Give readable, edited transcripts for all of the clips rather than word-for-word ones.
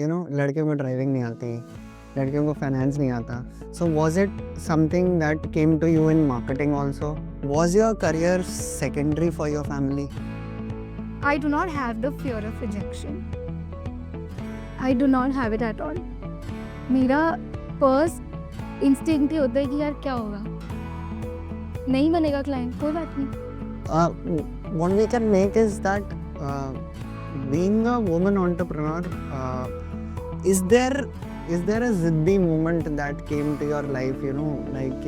लड़कियों को ड्राइविंग नहीं आती, लड़कियों को फाइनेंस नहीं आता. So was it something that came to you in marketing also? Was your career secondary for your family? I do not have the fear of rejection. I do not have it at all. मेरा first instinct ही होता है कि यार क्या होगा, नहीं बनेगा client, कोई बात नहीं. What we can make is that being a woman entrepreneur, is there a ziddi moment that came to your life, like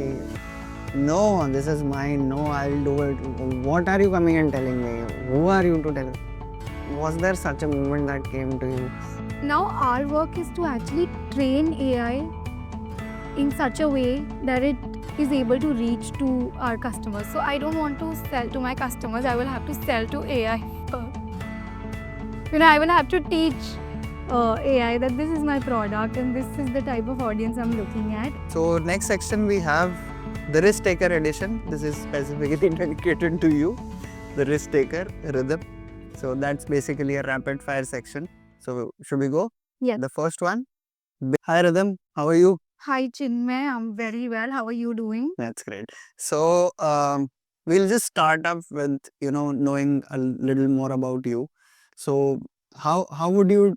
no, this is mine, no, I'll do it. What are you coming and telling me? Who are you to tell? Was there such a moment that came to you? Now our work is to actually train AI in such a way that it is able to reach to our customers. So I don't want to sell to my customers, I will have to sell to AI. I will have to teach AI that this is my product and this is the type of audience I'm looking at. So next section we have the risk taker edition. This is specifically dedicated to you, the risk taker, Rhythm. So that's basically a rapid fire section. So should we go? Yes. The first one. Hi Rhythm, how are you? Hi Chinmay, I'm very well. How are you doing? That's great. So we'll just start up with knowing a little more about you. So how would you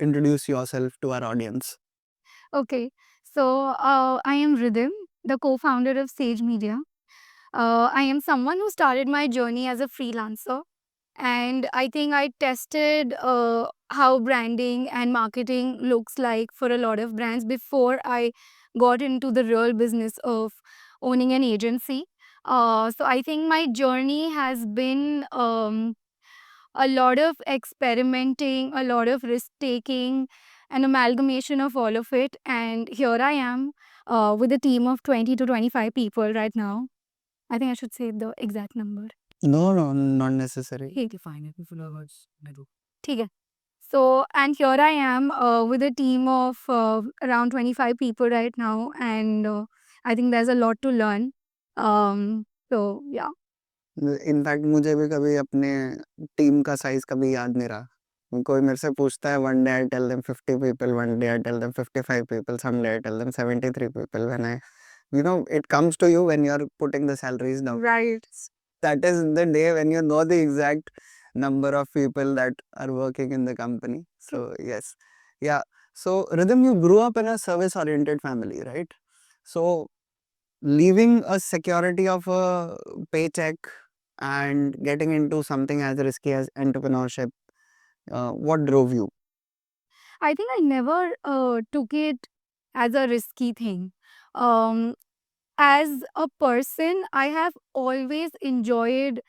introduce yourself to our audience? Okay, so I am Rhythm, the co-founder of Sage Media. I am someone who started my journey as a freelancer, and I think I tested how branding and marketing looks like for a lot of brands before I got into the real business of owning an agency. So I think my journey has been a lot of experimenting, a lot of risk taking, an amalgamation of all of it. And here I am with a team of 20 to 25 people right now. I think I should say the exact number. No, not necessary. ठीक है. So, and here I am with a team of around 25 people right now, and I think there's a lot to learn. So, yeah. In fact मुझे भी कभी अपने team का size कभी याद नहीं रहा. कोई मेरे से पूछता है, one day I tell them 50 people, one day I tell them 55 people, some day I tell them 73 people. When it comes to you when you're putting the salaries down. Right. That is the day when you know the exact number of people that are working in the company. So yes, yeah. So Rhythm, you grew up in a service-oriented family, right? So leaving a security of a paycheck and getting into something as risky as entrepreneurship, what drove you? I think I never took it as a risky thing. Um, as a person, I have always enjoyed,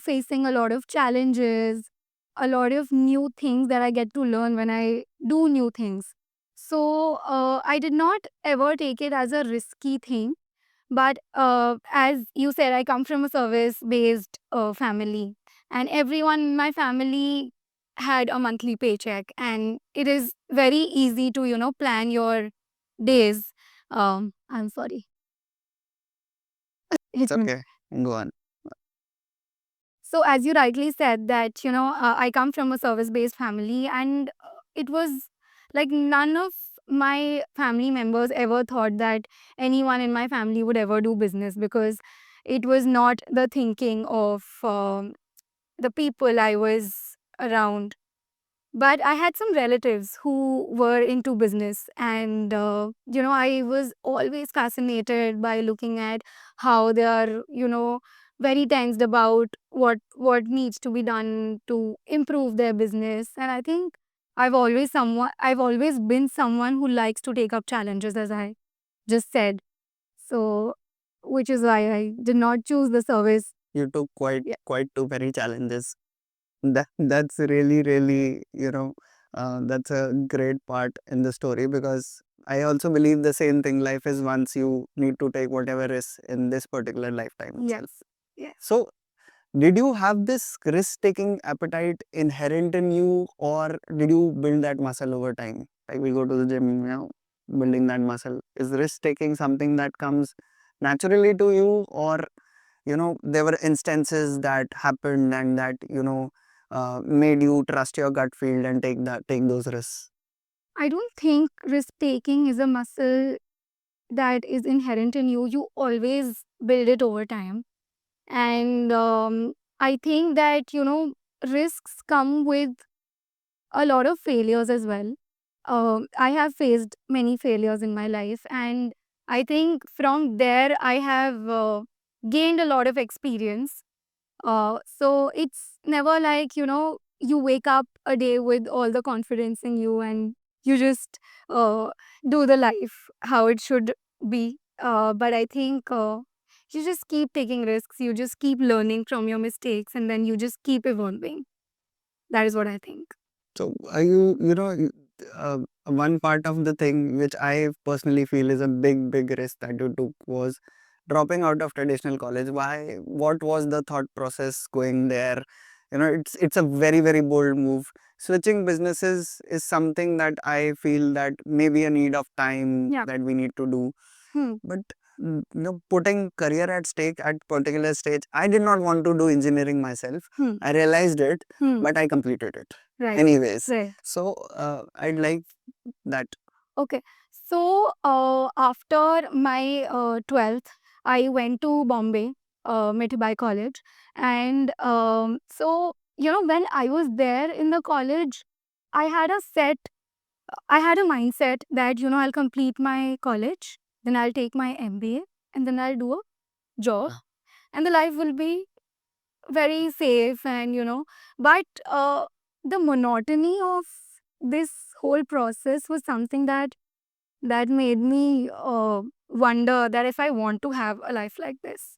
facing a lot of challenges, a lot of new things that I get to learn when I do new things. So I did not ever take it as a risky thing. But as you said, I come from a service based family, and everyone in my family had a monthly paycheck, and it is very easy to, plan your days. I'm sorry. It's okay. Go on. So, as you rightly said, that, I come from a service based family, and it was like none of my family members ever thought that anyone in my family would ever do business, because it was not the thinking of the people I was around. But I had some relatives who were into business, and I was always fascinated by looking at how they are, very tensed about what needs to be done to improve their business. And I think I've always been someone who likes to take up challenges, as I just said. So, which is why I did not choose the service. You took Yeah. quite too many challenges. That's really that's a great part in the story, because I also believe the same thing. Life is once, you need to take whatever is in this particular lifetime itself. Yes. Yes. So did you have this risk taking appetite inherent in you, or did you build that muscle over time? Like we go to the gym, building that muscle. Is risk taking something that comes naturally to you, or there were instances that happened and that made you trust your gut feel and take those risks? I don't think risk taking is a muscle that is inherent in you. You always build it over time. And I think that, risks come with a lot of failures as well. I have faced many failures in my life, and I think from there I have gained a lot of experience. So it's never like, you wake up a day with all the confidence in you and you just uh, do the life how it should be. But I think you just keep taking risks, you just keep learning from your mistakes, and then you just keep evolving. That is what I think. So are one part of the thing which I personally feel is a big risk that you took was dropping out of traditional college. Why? What was the thought process going there? It's a very bold move. Switching businesses is something that I feel that maybe a need of time Yeah. that we need to do. Hmm. But putting career at stake at particular stage, I did not want to do engineering myself. Hmm. I realized it, Hmm. but I completed it Right. anyways. Right. So I'd like that. Okay. So after my 12th, I went to Bombay, Mithai College. And so, when I was there in the college, I had I had a mindset that, I'll complete my college, then I'll take my MBA, and then I'll do a job, and the life will be very safe. And, but the monotony of this whole process was something that made me wonder that if I want to have a life like this.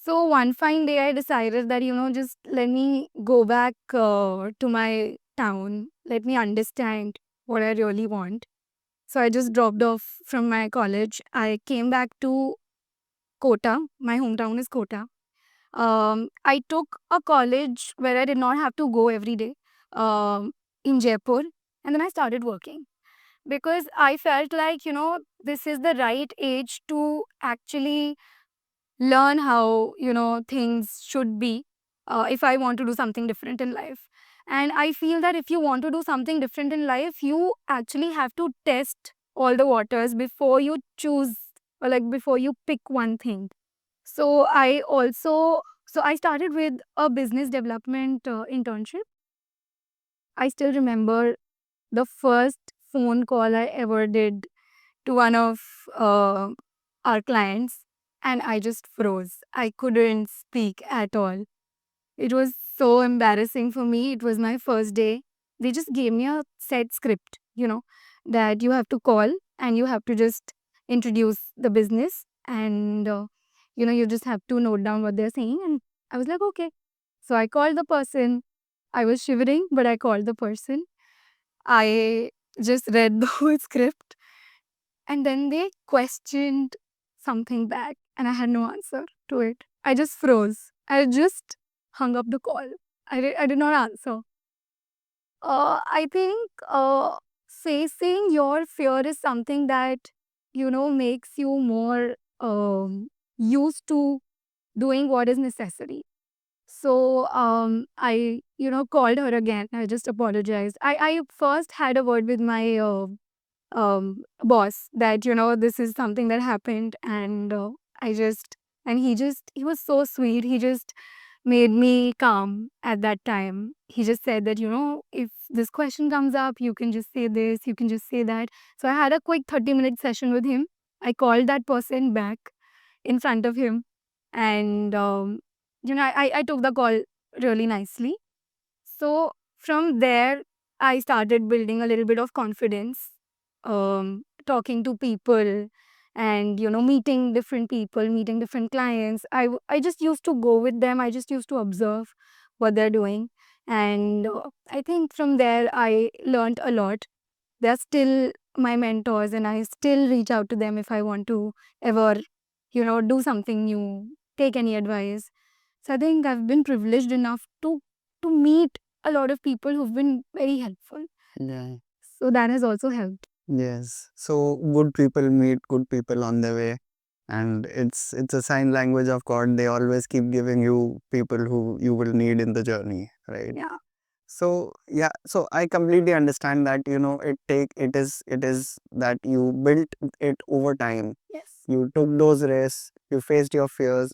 So one fine day, I decided that, just let me go back to my town. Let me understand what I really want. So I just dropped off from my college. I came back to Kota. My hometown is Kota. I took a college where I did not have to go every day in Jaipur. And then I started working because I felt like, this is the right age to actually learn how, things should be if I want to do something different in life. And I feel that if you want to do something different in life, you actually have to test all the waters before you choose, or like before you pick one thing. So I started with a business development internship. I still remember the first phone call I ever did to one of uh, our clients, and I just froze. I couldn't speak at all. It was so embarrassing for me. It was my first day. They just gave me a set script, that you have to call and you have to just introduce the business, and you just have to note down what they're saying. And I was like, okay. So I called the person. I was shivering, but I called the person. I just read the whole script, and then they questioned something back, and I had no answer to it. I just froze. I just hung up the call. I did not answer. I think facing your fear is something that, makes you more used to doing what is necessary. So I, called her again. I just apologized. I first had a word with my boss that, this is something that happened. And I just and he was so sweet. He just made me calm at that time. He just said that, if this question comes up, you can just say this, you can just say that. So I had a quick 30-minute session with him. I called that person back in front of him, and I took the call really nicely. So from there, I started building a little bit of confidence, talking to people, and meeting different people, meeting different clients. I just used to go with them. I just used to observe what they're doing, and I think from there I learned a lot. They're still my mentors, and I still reach out to them if I want to ever, do something new, take any advice. So I think I've been privileged enough to meet a lot of people who've been very helpful. Yeah. So that has also helped. Yes. So good people meet good people on the way. and it's a sign language of God. They always keep giving you people who you will need in the journey, right? Yeah. So yeah, so I completely understand that, it is that you built it over time. Yes. You took those risks, you faced your fears,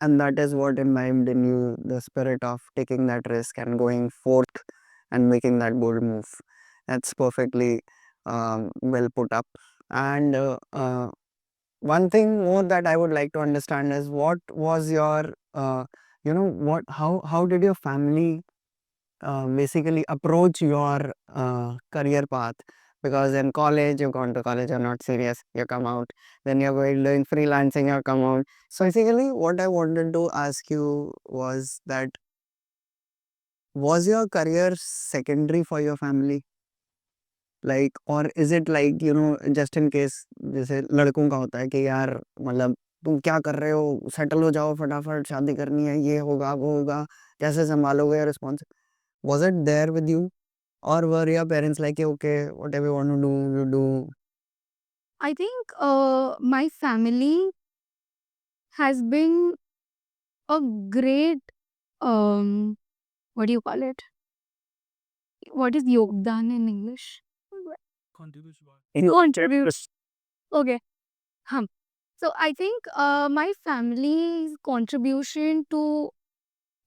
and that is what imbibed in you the spirit of taking that risk and going forth and making that bold move. That's perfectly well put up. And one thing more that I would like to understand is what was your what how did your family basically approach your career path? Because in college, you've gone to college, you're not serious, you come out, then you're going doing freelancing, you come out. So basically, what I wanted to ask you was that, was your career secondary for your family? Like, or is it like, just in case, जैसे लड़कों का होता है कि यार मतलब तुम क्या कर रहे हो, सेटल हो जाओ फटाफट, शादी करनी है, ये होगा वो होगा, कैसे संभालोगे response? Was it there with you? Or were your parents like, okay, whatever you want to do, you do? I think my family has been a great um what do you call it? What is yogdan in English? Contribute. Okay. Hum. So I think my family's contribution to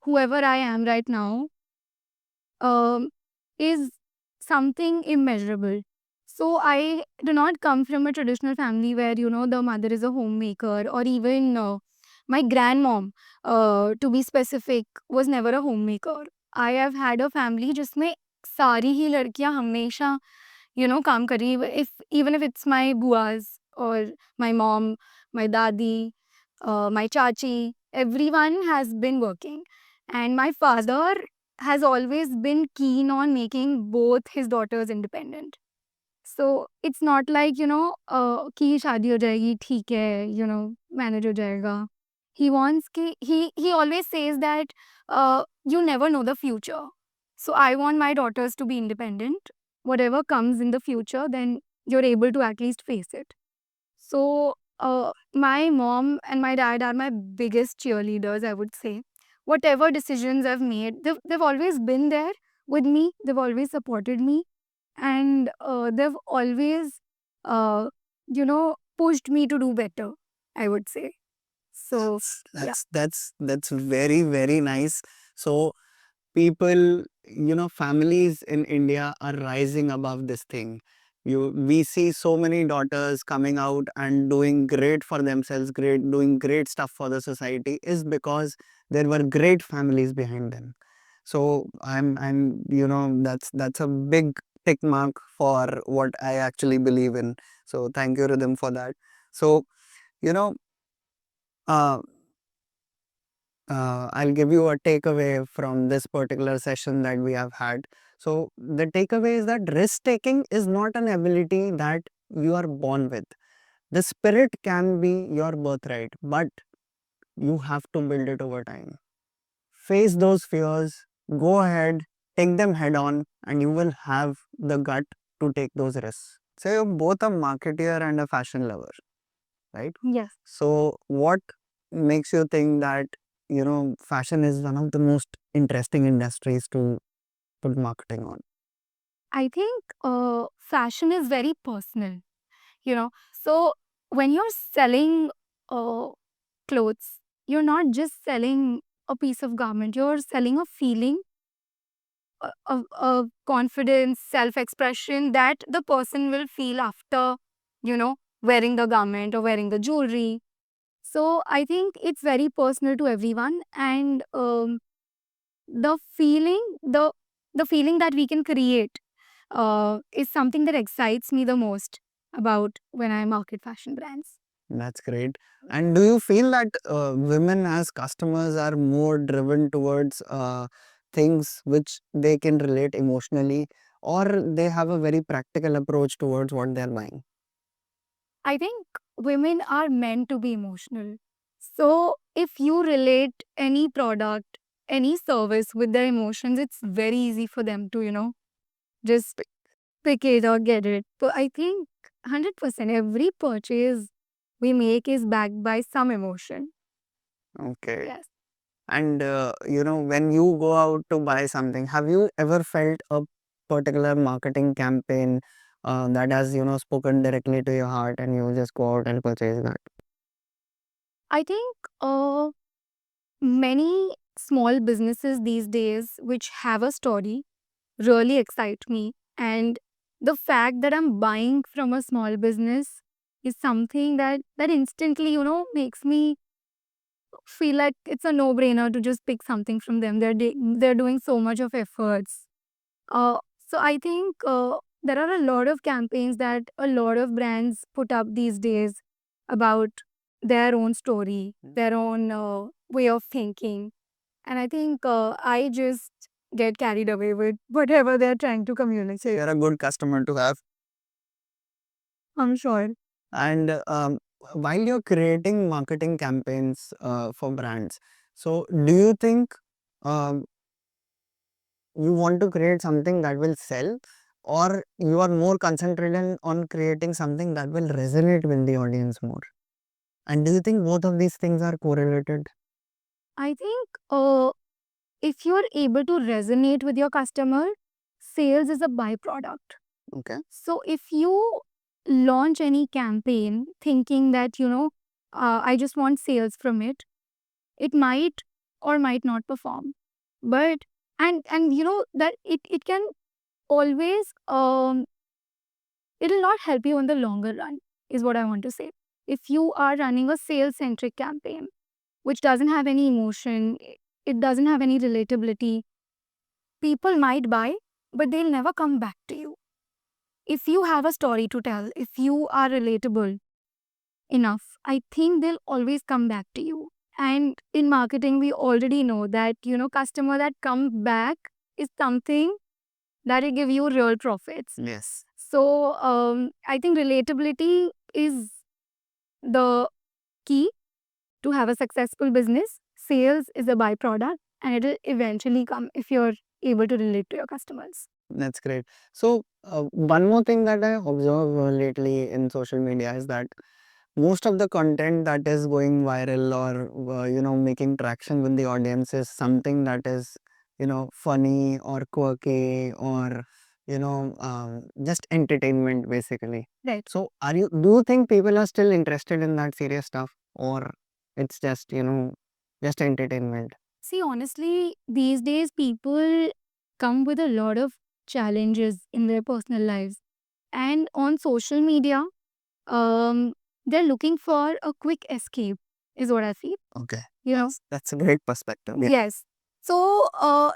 whoever I am right now um, is something immeasurable. So I do not come from a traditional family where the mother is a homemaker, or even my grandmom, to be specific, was never a homemaker. I have had a family जिसमें सारी ही लड़कियां हमेशा काम कर रही, if even if it's my buas or my mom, my dadi, my chachi, everyone has been working, and my father has always been keen on making both his daughters independent. So it's not like कि शादी हो जाएगी ठीक है, manage हो जाएगा. He wants कि he always says that you never know the future. So I want my daughters to be independent. Whatever comes in the future, then you're able to at least face it. So my mom and my dad are my biggest cheerleaders, I would say. Whatever decisions I've made, they've always been there with me. They've always supported me, and they've always, pushed me to do better, I would say. So yeah. That's very, very nice. So people, families in India are rising above this thing. We see so many daughters coming out and doing great for themselves, doing great stuff for the society, is because there were great families behind them. So that's a big tick mark for what I actually believe in. So thank you, Rhythm, for that. So, you know, uh, I'll give you a takeaway from this particular session that we have had. So, the takeaway is that risk taking is not an ability that you are born with. The spirit can be your birthright, but you have to build it over time. Face those fears, go ahead, take them head on, and you will have the gut to take those risks. So, you're both a marketeer and a fashion lover, right? Yes. So, what makes you think that, fashion is one of the most interesting industries to put marketing on? I think fashion is very personal, So when you're selling uh, clothes, you're not just selling a piece of garment, you're selling a feeling, a confidence, self expression that the person will feel after, wearing the garment or wearing the jewelry. So I think it's very personal to everyone, and the feeling, the feeling that we can create is something that excites me the most about when I market fashion brands. That's great. And do you feel that women as customers are more driven towards things which they can relate emotionally, or they have a very practical approach towards what they're buying? I think women are meant to be emotional. So if you relate any product, any service with their emotions, it's very easy for them to, just pick it or get it. So I think 100% every purchase we make is backed by some emotion. Okay. Yes. And when you go out to buy something, have you ever felt a particular marketing campaign that has, spoken directly to your heart and you just go out and purchase that? I think many small businesses these days which have a story really excite me. And the fact that I'm buying from a small business is something that instantly, makes me feel like it's a no-brainer to just pick something from them. They're doing so much of efforts. So I think there are a lot of campaigns that a lot of brands put up these days about their own story, their own way of thinking. And I think I just get carried away with whatever they're trying to So communicate. you're a good customer to have. I'm sure. And while you're creating marketing campaigns for brands, so do you think um, you want to create something that will sell, or you are more concentrated on creating something that will resonate with the audience more? And do you think both of these things are correlated? I think if you're able to resonate with your customer, sales is a byproduct. Okay. So if you launch any campaign thinking that, I just want sales from it, it might or might not perform. But and that it can always it'll not help you in the longer run, is what I want to say. If you are running a sales centric campaign which doesn't have any emotion, it doesn't have any relatability, people might buy, but they'll never come back to you. If you have a story to tell, if you are relatable enough, I think they'll always come back to you. And in marketing, we already know that, customer that come back is something that will give you real profits. Yes. So I think relatability is the key to have a successful business. Sales is a byproduct and it'll eventually come if you're able to relate to your customers. That's great. So, one more thing that I observe lately in social media is that most of the content that is going viral or making traction with the audience is something that is funny or quirky or just entertainment basically. Right. So, do you think people are still interested in that serious stuff, or it's just just entertainment? See, honestly, these days people come with a lot of challenges in their personal lives. And on social media, um, they're looking for a quick escape, is what I feel. Okay. You know? That's a great perspective. Yeah. Yes. So,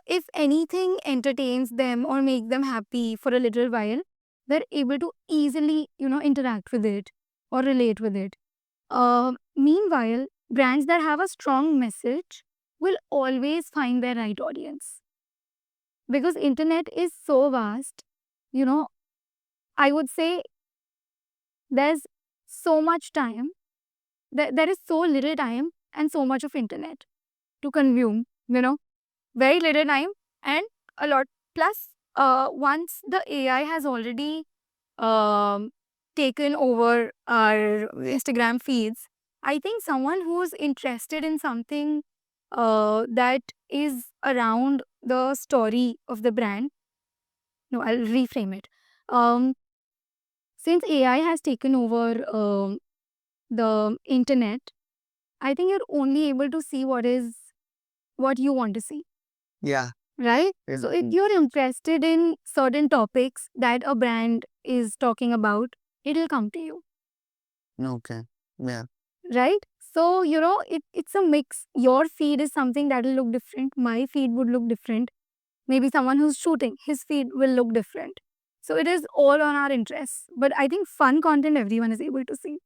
if anything entertains them or make them happy for a little while, they're able to easily, interact with it or relate with it. Meanwhile, brands that have a strong message will always find their right audience because internet is so vast. You know, I would say there's so much time. There is so little time and so much of internet to consume. Very little time and a lot. Plus, once the AI has already um, taken over our Instagram feeds, I think someone who's interested in something that is around the story of the brand. No, I'll reframe it. Um, since AI has taken over the internet, I think you're only able to see what you want to see. Yeah. Right? So if you're interested in certain topics that a brand is talking about, it'll come to you. Okay. Yeah. Right? So, it's a mix. Your feed is something that will look different. My feed would look different. Maybe someone who's shooting, his feed will look different. So it is all on our interests. But I think fun content everyone is able to see.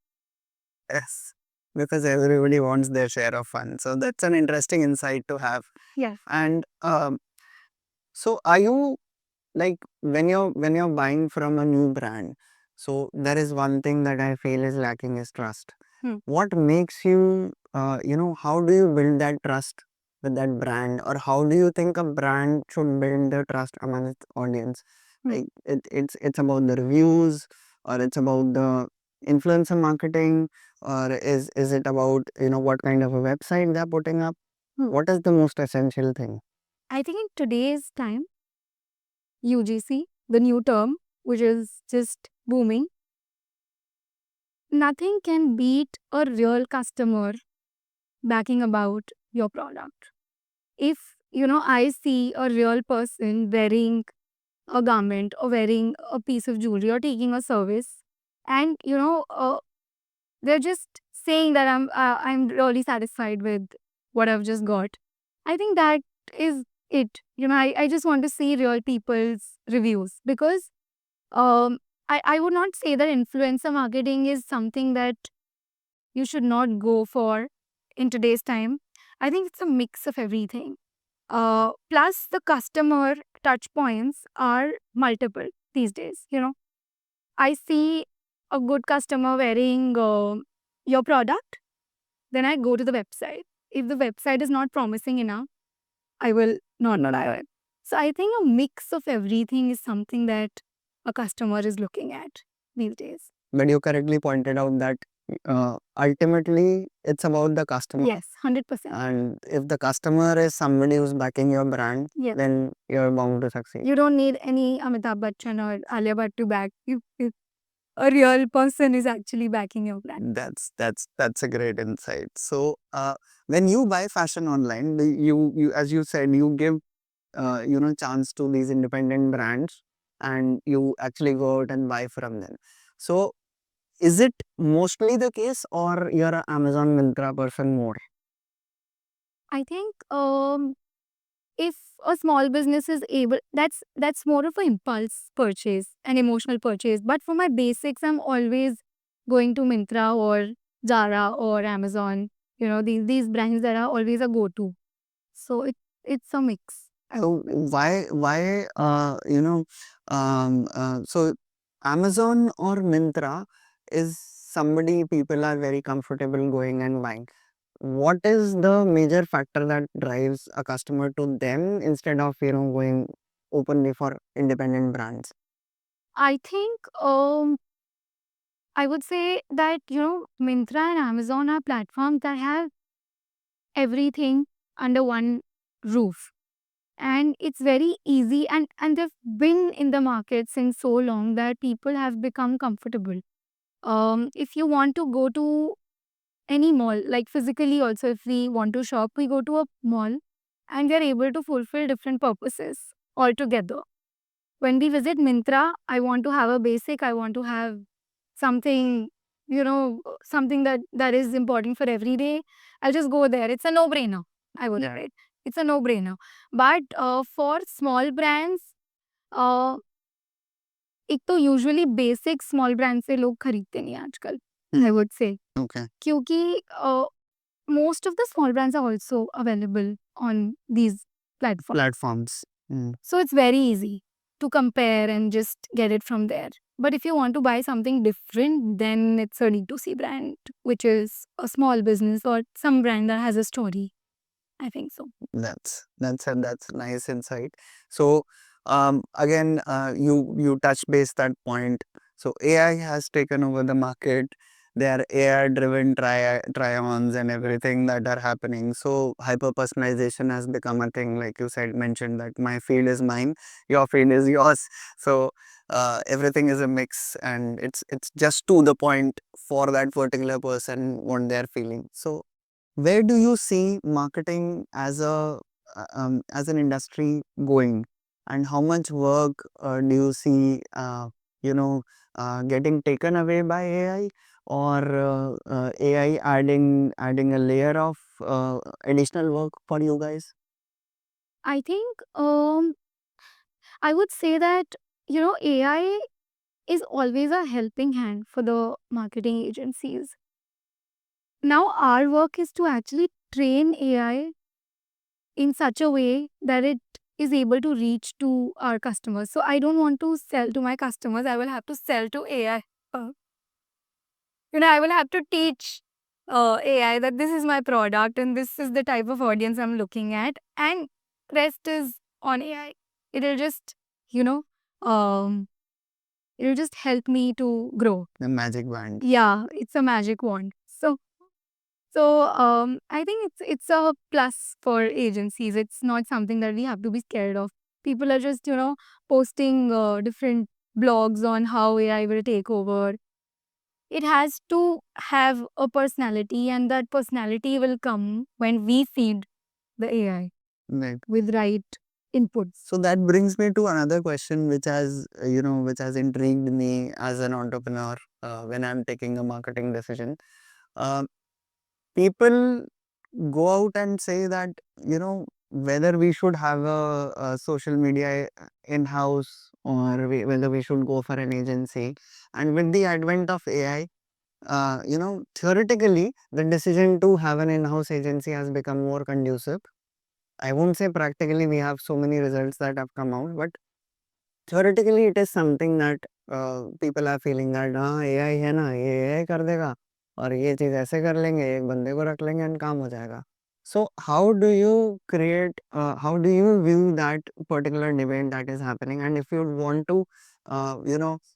Yes. Because everybody wants their share of fun. So that's an interesting insight to have. Yes. And so are you like when you're buying from a new brand, so there is one thing that I feel is lacking is trust. What makes you how do you build that trust with that brand, or how do you think a brand should build the trust among its audience? Like it's about the reviews, or it's about the influencer marketing, or is it about what kind of a website they're putting up? What is the most essential thing? I think in today's time, UGC, the new term, which is just booming, nothing can beat a real customer backing about your product. If I see a real person wearing a garment or wearing a piece of jewelry or taking a service, and they're just saying that I'm really satisfied with what I've just got. I think that is it. I just want to see real people's reviews, because um I would not say that influencer marketing is something that you should not go for in today's time. I think it's a mix of everything. Plus the customer touch points are multiple these days. I see a good customer wearing your product, then I go to the website. If the website is not promising enough, I will not buy it. So I think a mix of everything is something that a customer is looking at these days. But you correctly pointed out that ultimately it's about the customer. Yes, 100%. And if the customer is somebody who's backing your brand, Yes. then you're bound to succeed. You don't need any Amitabh Bachchan or Alia Bhatt to back you. If a real person is actually backing your brand. That's a great insight. So when you buy fashion online, you as you said, you give chance to these independent brands, and you actually go out and buy from them. So is it mostly the case, or you're an Amazon Myntra person more? I think if a small business is able, that's more of an impulse purchase, an emotional purchase. But for my basics, I'm always going to Myntra or Zara or Amazon. These brands that are always a go-to. So it's a mix. So why so Amazon or Myntra is somebody people are very comfortable going and buying. What is the major factor that drives a customer to them instead of going openly for independent brands? I think I would say that Myntra and Amazon are platforms that have everything under one roof, and it's very easy, and they've been in the market since so long that people have become comfortable. If you want to go to any mall, like physically also, if we want to shop, we go to a mall, and we are able to fulfill different purposes altogether. When we visit Myntra, I want to have a basic, I want to have something, something that is important for every day. I'll just go there. It's a no brainer, I would say. It's a no brainer. But for small brands, uh, एक तो usually basic small brand से लोग खरीदते नहीं हैं आजकल, I would say, Okay. क्योंकि most of the small brands are also available on these platforms. Mm. So it's very easy to compare and just get it from there. But if you want to buy something different, then it's a D2C brand, which is a small business or some brand that has a story. I think so. That's nice insight. So again, you touch base that point. So AI has taken over the market. There are AI driven try-ons and everything that are happening. So hyper personalization has become a thing. Like you said, mentioned that my field is mine, your field is yours. So everything is a mix, and it's just to the point for that particular person what they're feeling. So where do you see marketing as an industry going, and how much work do you see getting taken away by AI, or AI adding a layer of additional work for you guys? I think I would say that AI is always a helping hand for the marketing agencies. Now our work is to actually train AI in such a way that it is able to reach to our customers. So I don't want to sell to my customers. I will have to sell to AI. Uh, I will have to teach AI that this is my product and this is the type of audience I'm looking at, and rest is on AI. It'll just, you know, um, It'll just help me to grow. The magic wand. Yeah, it's a magic wand. So I think it's a plus for agencies. It's not something that we have to be scared of. People are just posting different blogs on how AI will take over. It has to have a personality, and that personality will come when we feed the AI Right. with right inputs. So that brings me to another question, which has which has intrigued me as an entrepreneur when I'm taking a marketing decision. Uh, People go out and say that whether we should have a social media in house, or whether we should go for an agency. And with the advent of AI, theoretically, the decision to have an in-house agency has become more conducive. I won't say practically we have so many results that have come out, but theoretically it is something that people are feeling that हाँ AI है ना, ये AI कर देगा और ये चीज़ ऐसे कर लेंगे, एक बंदे को रख लेंगे and काम हो जाएगा. So how do you create, how do you view that particular debate that is happening? And if you want to,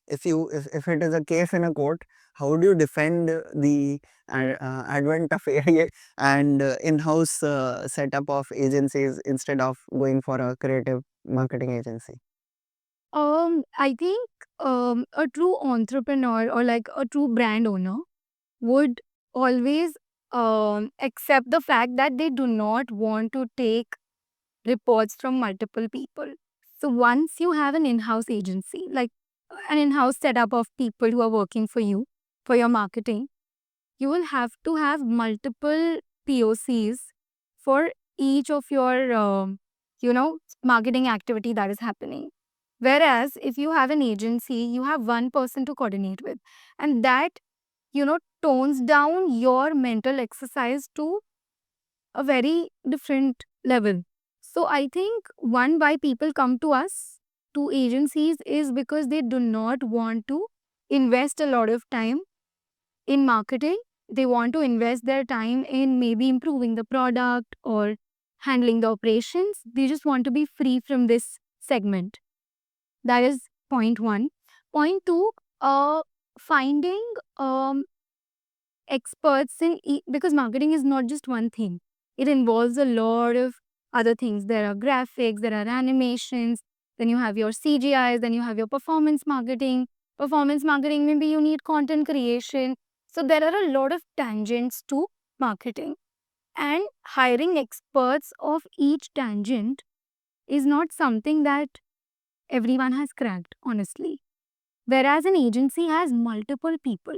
if it is a case in a court, how do you defend the advent of AI and in-house setup of agencies instead of going for a creative marketing agency? I think a true entrepreneur or like a true brand owner would always accept the fact that they do not want to take reports from multiple people. So once you have an in-house agency, like an in-house setup of people who are working for you for your marketing, you will have to have multiple POCs for each of your marketing activity that is happening. Whereas if you have an agency, you have one person to coordinate with, and that tones down your mental exercise to a very different level. So I think one why people come to us to agencies is because they do not want to invest a lot of time in marketing. They want to invest their time in maybe improving the product or handling the operations. They just want to be free from this segment. That is point one. Point two, finding experts in because marketing is not just one thing. It involves a lot of other things. There are graphics, there are animations, then you have your CGIs, then you have your performance marketing. Performance marketing, maybe you need content creation. So there are a lot of tangents to marketing. And hiring experts of each tangent is not something that everyone has cracked, honestly. Whereas an agency has multiple people.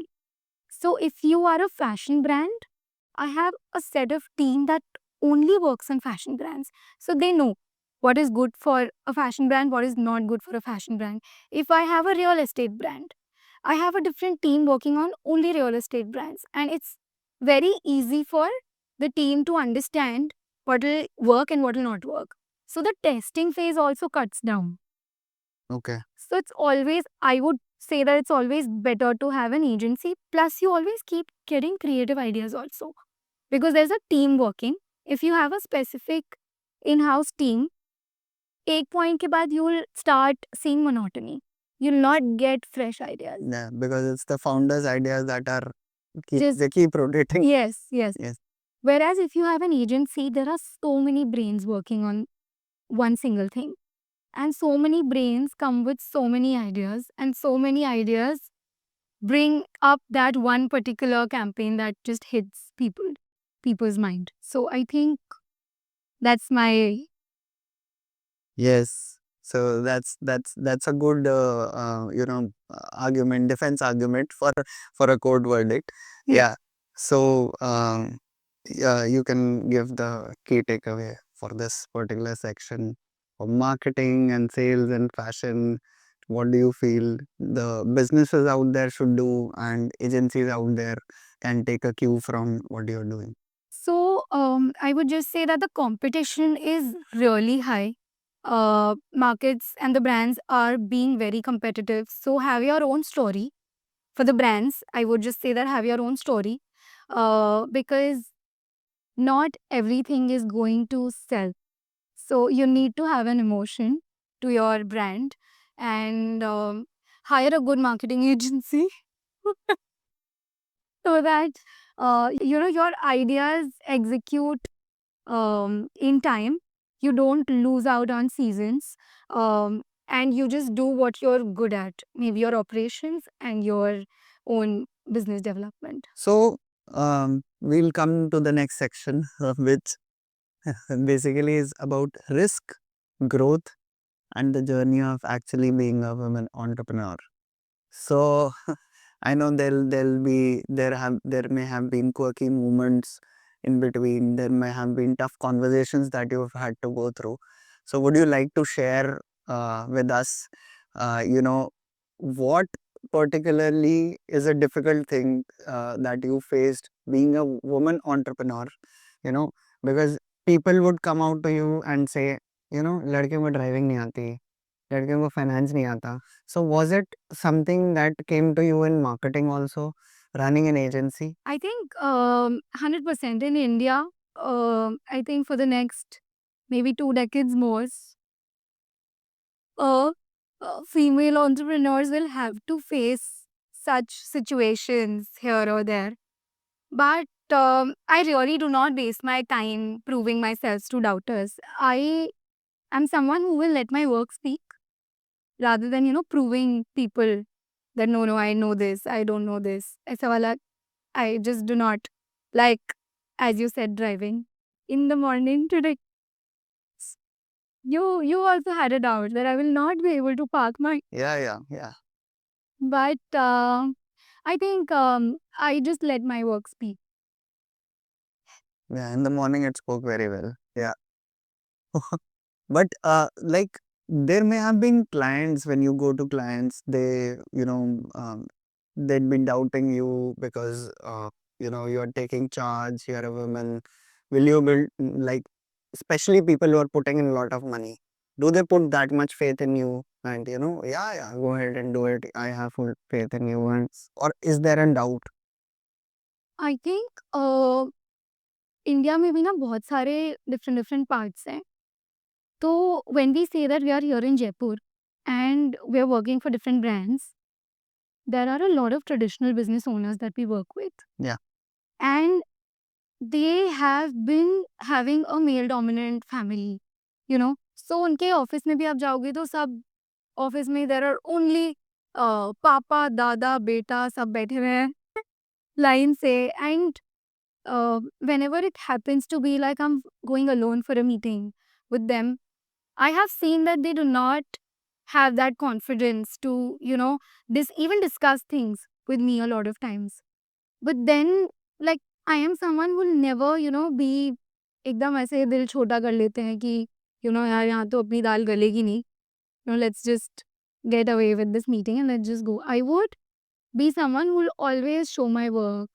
So if you are a fashion brand, I have a set of team that only works on fashion brands. So they know what is good for a fashion brand, what is not good for a fashion brand. If I have a real estate brand, I have a different team working on only real estate brands. And it's very easy for the team to understand what will work and what will not work. So the testing phase also cuts down. Okay. So it's always, I would say that it's always better to have an agency. Plus, you always keep getting creative ideas also because there's a team working. If you have a specific in-house team, एक point के बाद you will start seeing monotony. You'll not get fresh ideas. Yeah, because it's the founders' ideas that are Just they keep rotating. yes. Yes. Whereas if you have an agency, there are so many brains working on one single thing. And so many brains come with so many ideas, and so many ideas bring up that one particular campaign that just hits people's mind. So I think that's my Yes. So that's a good argument, defense argument for a court verdict. Yeah. So yeah, you can give the key takeaway for this particular section of marketing and sales and fashion. What do you feel the businesses out there should do, and agencies out there can take a cue from what you're doing? so I would just say that the competition is really high. Markets and the brands are being very competitive. So have your own story. For the brands, I would just say that have your own story. Because not everything is going to sell. So you need to have an emotion to your brand, and hire a good marketing agency so that your ideas execute in time. You don't lose out on seasons, and you just do what you're good at, maybe your operations and your own business development. So we'll come to the next section, which basically is about risk, growth, and the journey of actually being a woman entrepreneur. So I know there may have been quirky moments in between. There may have been tough conversations that you've had to go through. So would you like to share with us, what particularly is a difficult thing that you faced being a woman entrepreneur? You know, because people would come out to you and say, लड़कियों को driving नहीं आती, लड़कियों को finance नहीं आता. So was it something that came to you in marketing also, running an agency? I think 100% in India, I think for the next maybe 2 decades more, uh, female entrepreneurs will have to face such situations here or there. But I really do not waste my time proving myself to doubters. I am someone who will let my work speak rather than, proving people that no, I know this, I don't know this. Aisa wala, I just do not like, as you said, driving in the morning today. You also had a doubt that I will not be able to park my. Yeah. But I think I just let my work speak. Yeah, in the morning it spoke very well. Yeah. But like there may have been clients when you go to clients, they'd be doubting you because you're taking charge, you're a woman. Will you build like especially people who are putting in a lot of money? Do they put that much faith in you? And yeah, go ahead and do it. I have full faith in you. And or is there a doubt? I think India में भी ना बहुत सारे different different parts हैं तो when we say that we are here in Jaipur and we are working for different brands there are a lot of traditional business owners that we work with Yeah. And they have been having a male dominant family so उनके office में भी आप जाओगे तो सब office में there are only पापा दादा बेटा सब बैठे हुए हैं लाइन से and whenever it happens to be like I'm going alone for a meeting with them, I have seen that they do not have that confidence to, even discuss things with me a lot of times. But then, like, I am someone who will never, be एकदम ऐसे दिल छोटा कर लेते हैं कि यार यहाँ तो अपनी दाल गलेगी नहीं, let's just get away with this meeting and let's just go. I would be someone who will always show my work,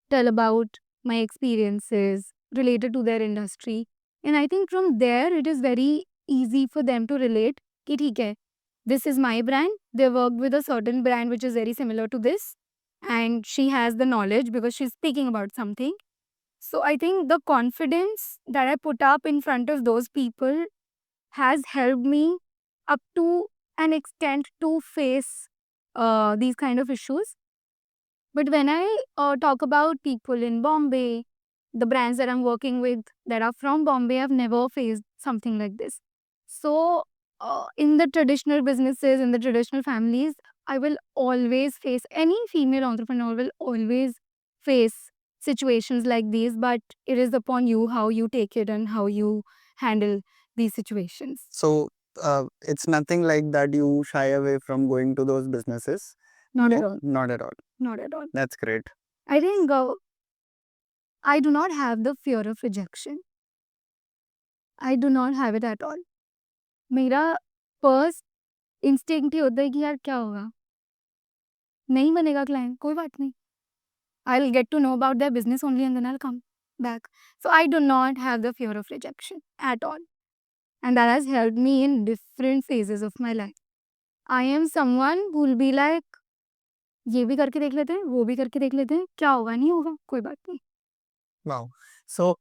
tell about my experiences related to their industry. And I think from there, it is very easy for them to relate. कि ठीक है, this is my brand. They worked with a certain brand which is very similar to this. And she has the knowledge because she's speaking about something. So I think the confidence that I put up in front of those people has helped me up to an extent to face these kind of issues. But when I talk about people in Bombay, the brands that I'm working with that are from Bombay, I've never faced something like this. So, in the traditional businesses, in the traditional families, I will always face, any female entrepreneur will always face situations like these, but it is upon you how you take it and how you handle these situations. So it's nothing like that you shy away from going to those businesses? Not at all. Not at all. Not at all. That's great. I think I do not have the fear of rejection. I do not have it at all. मेरा first instinct ही होता है कि यार क्या होगा, नहीं बनेगा client, कोई बात नहीं, I will get to know about their business only and then I will come back. So I do not have the fear of rejection at all. And that has helped me in different phases of my life. I am someone who will be like, ये भी करके देख लेते हैं, वो भी करके देख लेते हैं, क्या होगा नहीं होगा, कोई बात नहीं. Wow. So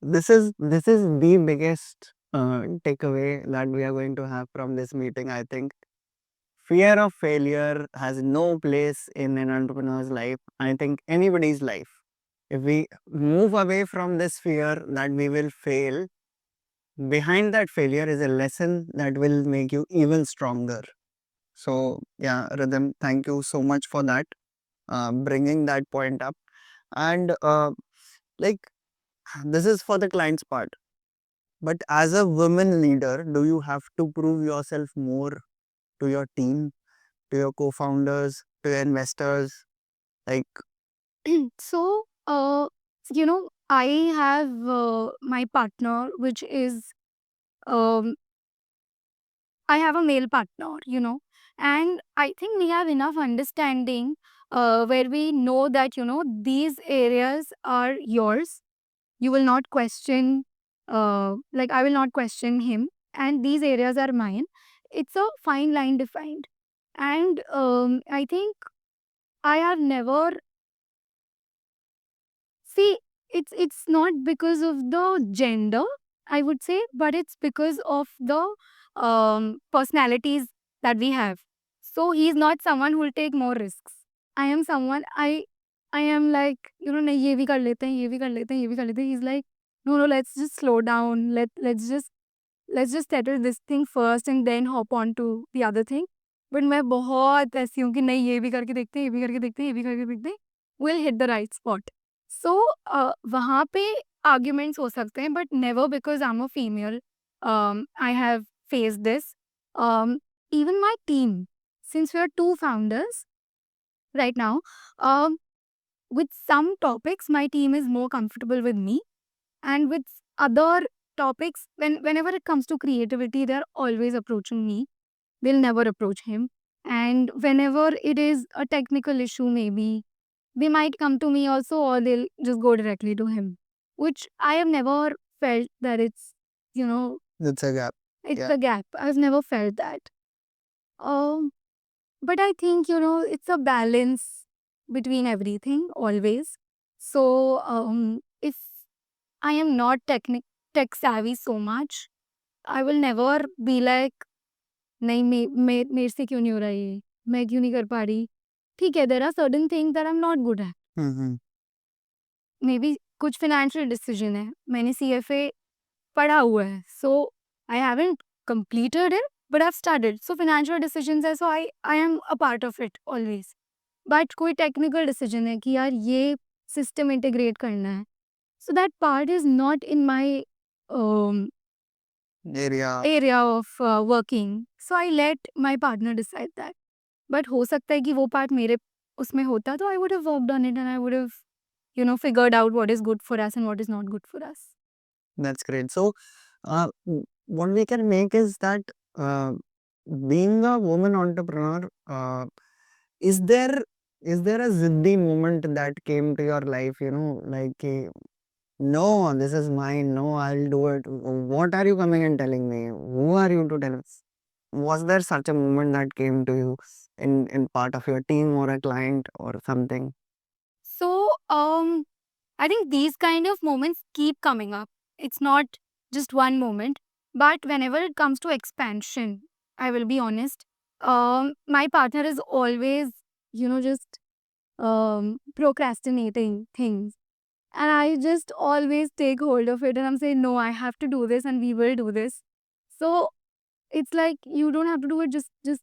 this is the biggest takeaway that we are going to have from this meeting, I think. fear of failure has no place in an entrepreneur's life. I think anybody's life. If we move away from this fear that we will fail, behind that failure is a lesson that will make you even stronger. So, yeah, Rhythm, thank you so much for that, bringing that point up. And like, this is for the client's part. But as a woman leader, do you have to prove yourself more to your team, to your co-founders, to your investors? Like, So, I have my partner, which is um, I have a male partner, and I think we have enough understanding where we know that, these areas are yours. You will not question, like, I will not question him, and these areas are mine. It's a fine line defined. And I think I have never, see, it's not because of the gender, I would say, but it's because of the personalities that we have. So he's not someone who will take more risks. I am someone I am like, नहीं ये भी कर लेते हैं, ये भी कर लेते हैं, ये भी कर लेते हैं. He's like, no, let's just slow down. Let's just settle this thing first and then hop on to the other thing. But मैं बहुत ऐसी हूँ कि नहीं ये भी करके देखते हैं, ये भी करके देखते हैं, ये भी करके देखते हैं. We'll hit the right spot. So वहाँ पे arguments हो सकते हैं, but never because I'm a female. I have faced this. Even my team, since we are two founders right now, um, with some topics, my team is more comfortable with me, and with other topics, whenever it comes to creativity, they're always approaching me. They'll never approach him. And whenever it is a technical issue, maybe they might come to me also, or they'll just go directly to him, which I have never felt that you know, it's a gap. it's Yeah. a gap. I've never felt that. Um, but I think, it's a balance between everything always. So, if I am not tech savvy so much, I will never be like, नहीं मेरे से क्यों नहीं हो रहा ये, मैं क्यों नहीं कर पा रही. ठीक है, there are certain things that I'm not good at. Mm-hmm. May be कुछ फाइनेंशियल डिसीजन है, मैंने सीएफए पढ़ा हुआ है, so I haven't completed it but I have started. So financial decisions है, so I am a part of it always. But कोई technical decision है कि यार ये सिस्टम इंटीग्रेट करना है, so that part is not in my Area. Area of working, so I let my partner decide that. But हो सकता है कि वो पार्ट मेरे उसमें होता, तो I would have worked on it and I would have figured out what is good for us and what is not good for us. That's great. So, what we can make is that being a woman entrepreneur, is there a ziddi moment that came to your life? Like, no, this is mine. No, I'll do it. What are you coming and telling me? Who are you to tell us? Was there such a moment that came to you in part of your team or a client or something? So, I think these kind of moments keep coming up. It's not just one moment, but whenever it comes to expansion, I will be honest, my partner is always, just procrastinating things. And I just always take hold of it and I'm saying, no, I have to do this and we will do this. So it's like you don't have to do it, just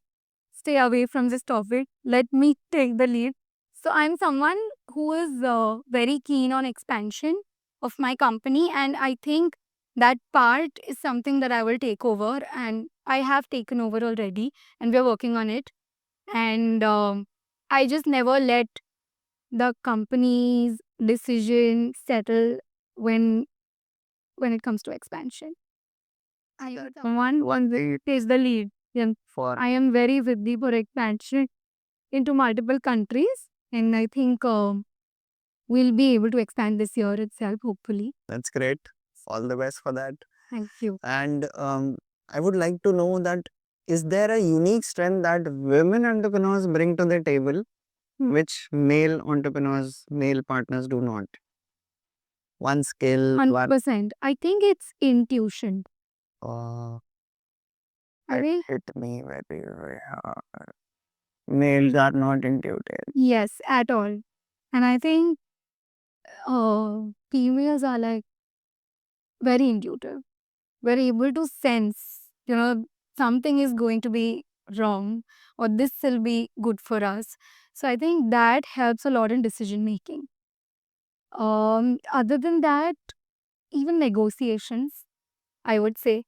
stay away from this topic. Let me take the lead. So I'm someone who is very keen on expansion of my company, and I think that part is something that I will take over, and I have taken over already, and we're working on it. And I just never let the company's decision settle when it comes to expansion. I am someone who takes the lead. Yeah. For I am very widdy for expansion into multiple countries, and I think we'll be able to expand this year itself, hopefully. That's great. All the best for that. Thank you. And I would like to know that is there a unique strength that women entrepreneurs bring to the table, which male entrepreneurs, male partners do not? One skill, one 100%. I think it's intuition. uh, I It think hit me very, very hard. Males are not intuitive. yes, at all. And I think females are like very intuitive. We're able to sense, something is going to be wrong or this will be good for us. So I think that helps a lot in decision making. Other than that, even negotiations, I would say,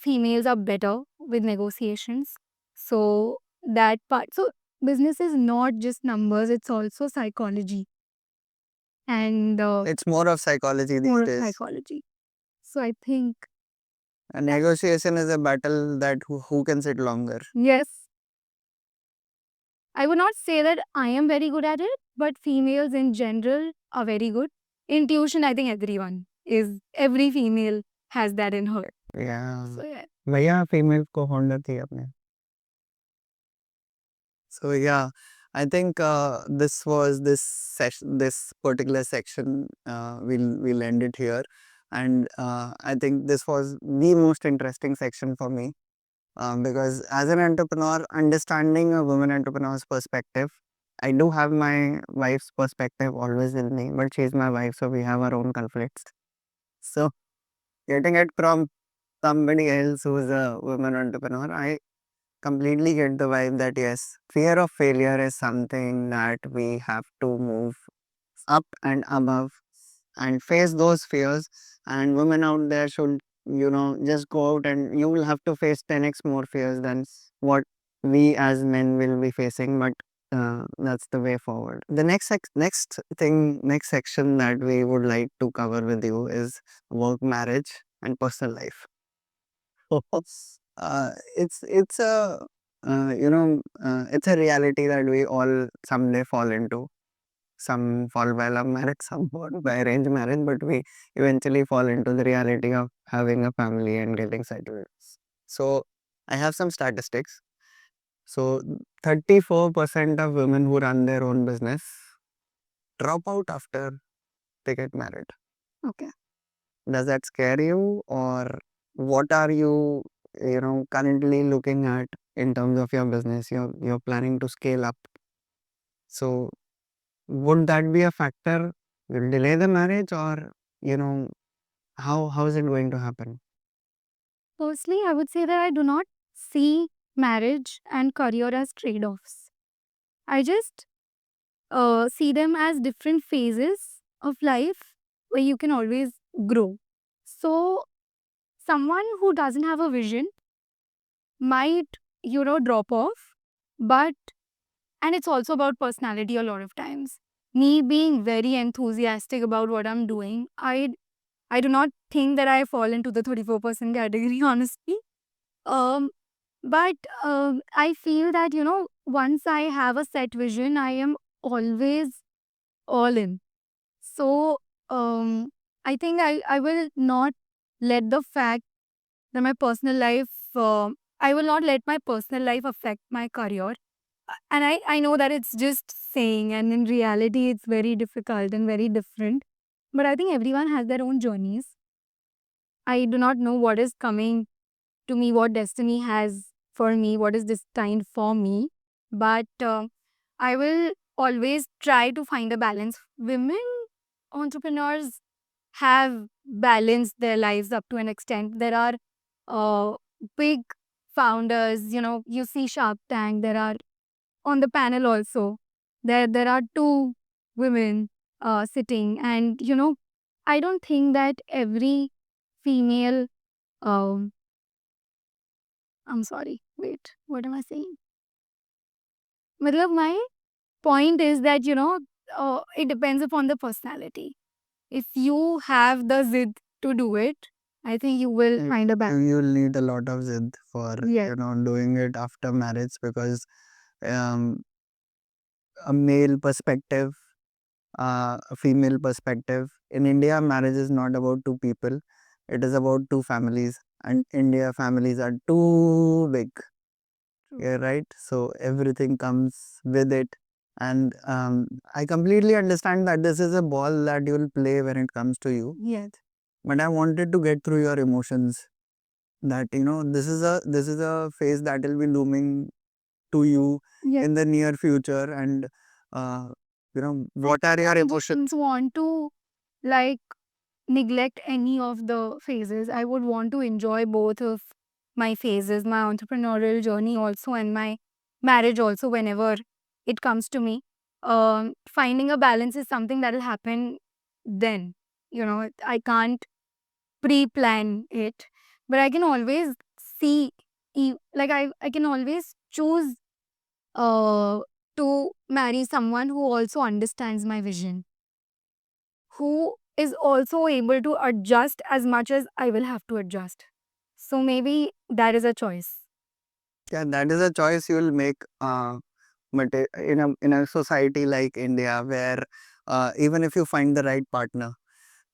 females are better with negotiations. So that part. So business is not just numbers; it's also psychology and It's more of psychology these more of days. psychology. So I think A negotiation is a battle that who can sit longer. yes, I would not say that I am very good at it, but females in general are very good. Intuition, I think every female has that in her. Yeah. So yeah. भैया female को holder थी अपने. So yeah, I think this was this session, this particular section. We'll end it here, and I think this was the most interesting section for me because as an entrepreneur, understanding a woman entrepreneur's perspective, I do have my wife's perspective always with me, but she's my wife, so we have our own conflicts. So getting it from somebody else who's a woman entrepreneur, I completely get the vibe that yes, fear of failure is something that we have to move up and above and face those fears. And women out there should, just go out and you will have to face 10x more fears than what we as men will be facing. But that's the way forward. The next section that we would like to cover with you is work, marriage, and personal life. It's a it's a reality that we all someday fall into. Some fall by love marriage, some fall by arranged marriage, but we eventually fall into the reality of having a family and getting settled. So I have some statistics. So 34% of women who run their own business drop out after they get married. Okay. Does that scare you, or what are you, currently looking at in terms of your business? You're planning to scale up. So would that be a factor? Will delay the marriage, or you know, how is it going to happen? Firstly, I would say that I do not see marriage and career as trade offs. I just see them as different phases of life where you can always grow. So, someone who doesn't have a vision might, drop off, but, and it's also about personality a lot of times. Me being very enthusiastic about what I'm doing, I do not think that I fall into the 34% category, honestly. Um, but I feel that, once I have a set vision, I am always all in. So I think I will not let the fact that my personal life, I will not let my personal life affect my career. And I know that it's just saying, and in reality, it's very difficult and very different. But I think everyone has their own journeys. I do not know what is coming to me, what destiny has for me, what is destined for me. But I will always try to find a balance. Women entrepreneurs have balanced their lives up to an extent. There are uh, big founders, you see Shark Tank, there are on the panel also. There are two women sitting, and I don't think that every female um, I'm sorry. Wait, what am I saying? Matlab, my point is that, it depends upon the personality. If you have the zid to do it, I think you will find a balance. You'll need a lot of zid for Yes. doing it after marriage because um, a male perspective, a female perspective. In India, marriage is not about two people; it is about two families, and India families are too big. Yeah, right. So everything comes with it, and I completely understand that this is a ball that you'll play when it comes to you. Yes. But I wanted to get through your emotions that this is a phase that will be looming to you Yes. in the near future, and what are your emotions? Don't want to like neglect any of the phases. I would want to enjoy both of my phases, my entrepreneurial journey also and my marriage also whenever it comes to me. Finding a balance is something that will happen then. I can't pre-plan it, but I can always see, I can always choose uh, to marry someone who also understands my vision, who is also able to adjust as much as I will have to adjust. So maybe that is a choice. Yeah, that is a choice you will make. But in a society like India, where even if you find the right partner,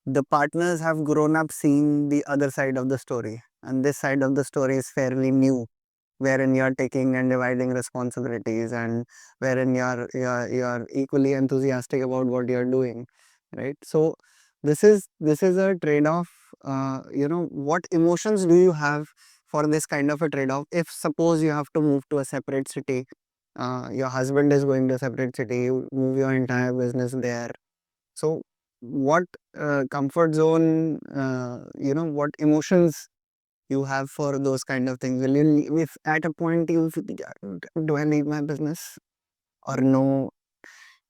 the partners have grown up seeing the other side of the story, and this side of the story is fairly new, wherein you are taking and dividing responsibilities, and wherein you are equally enthusiastic about what you are doing, right? So this is a trade-off. What emotions do you have for this kind of a trade-off? If suppose you have to move to a separate city, your husband is going to a separate city, you move your entire business there. So what comfort zone, what emotions you have for those kind of things? Will you if at a point you feel, "Yeah, do I leave my business or no?"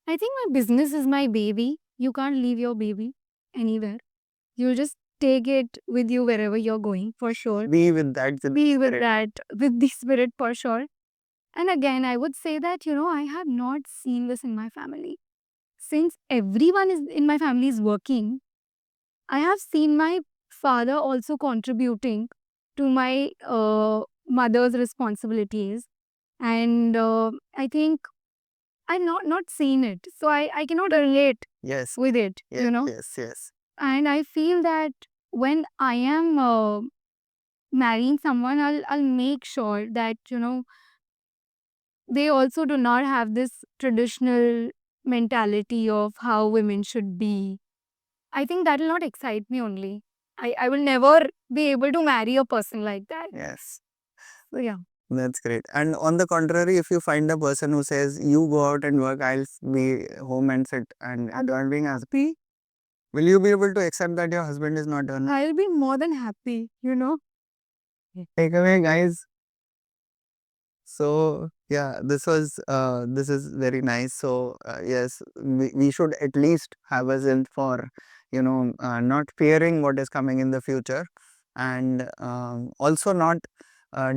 I think my business is my baby. You can't leave your baby anywhere. You just take it with you wherever you're going for sure. Be with that Be with spirit. that, with the spirit for sure. And again, I would say that, I have not seen this in my family. Since everyone is in my family is working, I have seen my father also contributing to my mother's responsibilities. And I think I've not seen it. So I cannot relate Yes, with it, yes, yes, yes. And I feel that when I am marrying someone, I'll make sure that, they also do not have this traditional mentality of how women should be. I think that will not excite me only. I will never be able to marry a person like that. Yes, So yeah. that's great. And on the contrary, if you find a person who says, "You go out and work, I'll be home and sit and enjoy being happy," will you be able to accept that your husband is not earning? I'll be more than happy. Take away, guys. So yeah, this is very nice. So yes, we should at least have a zeal for not fearing what is coming in the future, and also not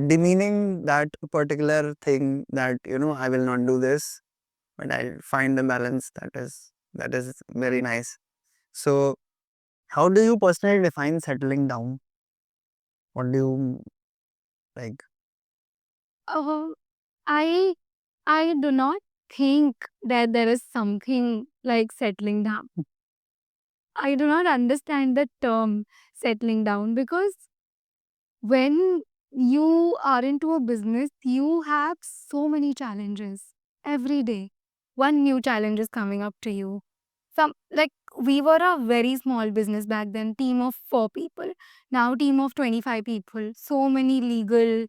demeaning that particular thing, that I will not do this, but I'll find the balance. That is very nice. So how do you personally define settling down? What do you like? Uh, I I do not think that there is something like settling down. I do not understand the term settling down because when you are into a business, you have so many challenges every day. One new challenge is coming up to you. Some like we were a very small business back then, team of 4 people. Now team of 25 people. So many legal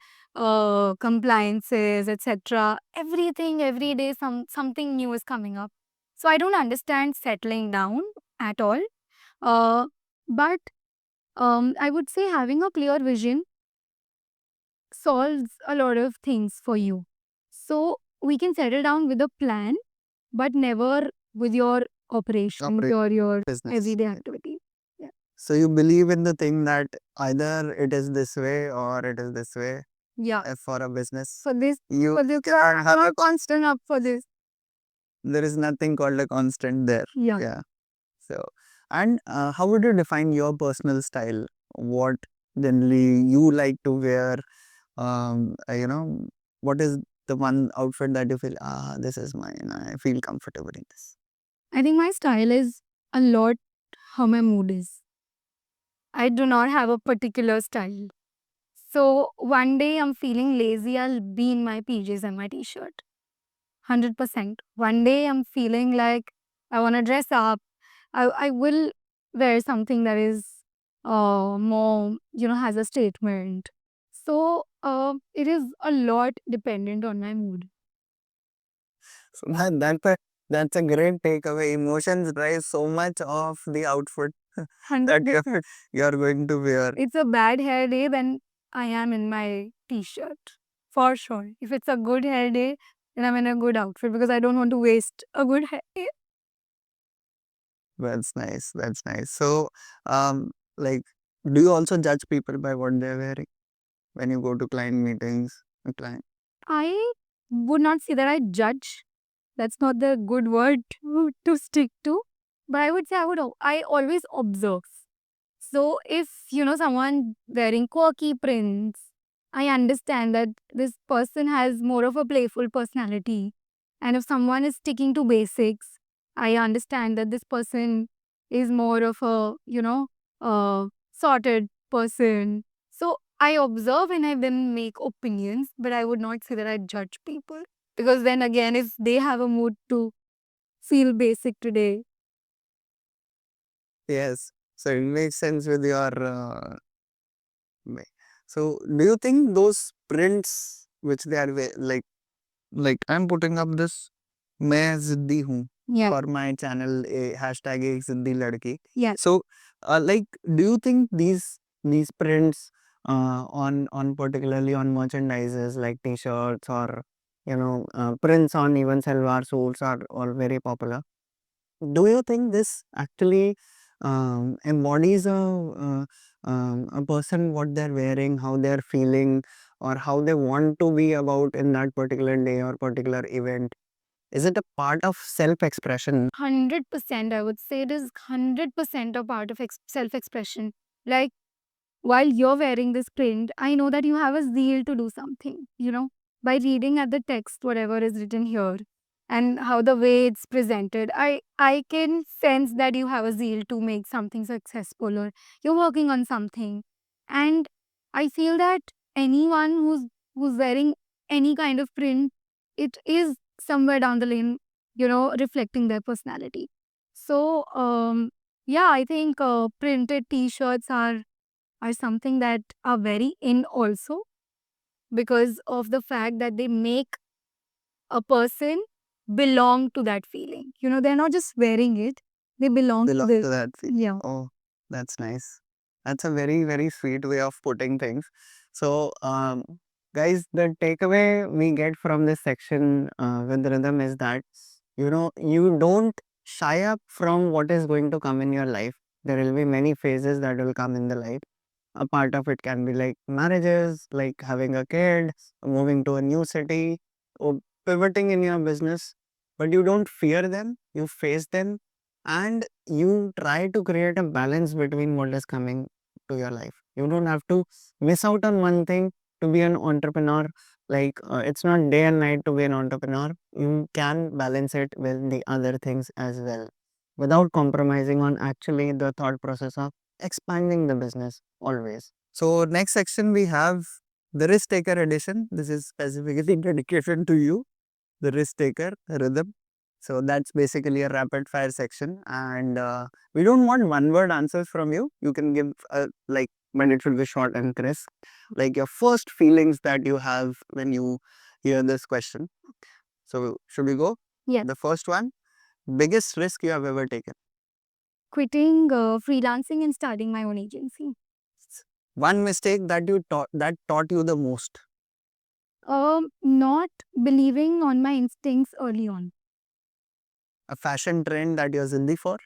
compliances, etc. Everything every day, something new is coming up. So I don't understand settling down at all. Uh, but I would say having a clear vision solves a lot of things for you. So we can settle down with a plan, but never with your operations Operate or your business. everyday activities. Yeah. So you believe in the thing that either it is this way or it is this way. Yeah. For a business, For this, you for this, can have I'm constant up for this. there is nothing called a constant there. Yeah. Yeah. So, and how would you define your personal style? What generally you like to wear? What is the one outfit that you feel, this is mine, I feel comfortable in this? I think my style is a lot how my mood is. I do not have a particular style. So one day I'm feeling lazy, I'll be in my PJs and my t-shirt. 100%. One day I'm feeling like I want to dress up. I will wear something that is more, has a statement. So it is a lot dependent on my mood. So that's a great takeaway. Emotions drive so much of the outfit that 100. you're going to wear. It's a bad hair day, then I am in my t-shirt for sure. If it's a good hair day, then I'm in a good outfit because I don't want to waste a good hair day. That's nice. That's nice. So, like, do you also judge people by what they're wearing when you go to client meetings? A client. I would not say that I judge. That's not the good word to stick to. But I would say I always observe. So if someone wearing quirky prints, I understand that this person has more of a playful personality. And if someone is sticking to basics, I understand that this person is more of a, sorted person. So I observe and I then make opinions, but I would not say that I judge people. Because then again, if they have a mood to feel basic today. Yes. So it makes sense with your way. So, do you think those prints which they are like I'm putting up this मैं जिद्दी हूँ Yeah. for my channel hashtag एक जिद्दी लड़की. Yes. So, like, do you think these prints on particularly on merchandises like t-shirts or prints on even salwar suits are all very popular? Do you think this actually embodies a person what they're wearing, how they're feeling, or how they want to be about in that particular day or particular event? Is it a part of self-expression? 100%, I would say it is 100% a part of self-expression. Like, while you're wearing this print, I know that you have a zeal to do something, by reading at the text, whatever is written here, and how the way it's presented. I can sense that you have a zeal to make something successful or you're working on something. And I feel that anyone who's wearing any kind of print, it is somewhere down the lane, reflecting their personality. So yeah, I think printed t-shirts are something that are very in also because of the fact that they make a person belong to that feeling. They're not just wearing it, they belong to Belong the. to that feeling. Yeah. Oh, that's nice. That's a very, very sweet way of putting things. So, guys, the takeaway we get from this section with rhythm is that, you don't shy up from what is going to come in your life. There will be many phases that will come in the life. A part of it can be like marriages, like having a kid, moving to a new city, or pivoting in your business. But you don't fear them, you face them, and you try to create a balance between what is coming to your life. You don't have to miss out on one thing to be an entrepreneur. Like, it's not day and night to be an entrepreneur. You can balance it with the other things as well without compromising on actually the thought process of expanding the business always. So next section we have the risk taker edition. This is specifically dedicated to you, the risk taker rhythm. So that's basically a rapid fire section, and we don't want one word answers from you. You can give like, but it should be short and crisp. Like your first feelings that you have when you hear this question. So should we go? Yeah. The first one, biggest risk you have ever taken. Quitting freelancing and starting my own agency. One mistake that taught you the most. Not believing on my instincts early on. A fashion trend that you're zindi for.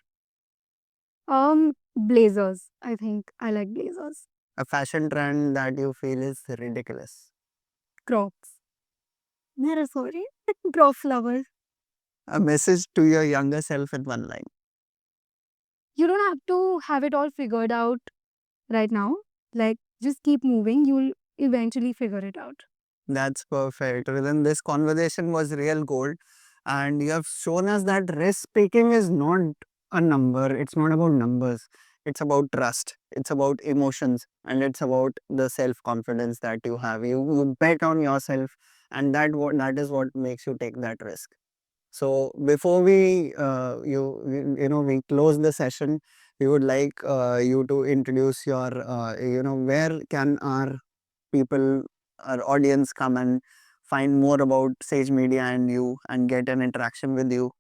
Blazers. I think I like blazers. A fashion trend that you feel is ridiculous. Crocs. They're sorry. Crocs lovers. A message to your younger self in one line. You don't have to have it all figured out right now. Like, just keep moving. You'll eventually figure it out. That's perfect. Then this conversation was real gold. And you have shown us that risk taking is not a number. It's not about numbers. It's about trust. It's about emotions. And it's about the self-confidence that you have. You bet on yourself. And that is what makes you take that risk. So before we close the session, we would like you to introduce your, where can our people, our audience come and find more about Sage Media and you and get an interaction with you?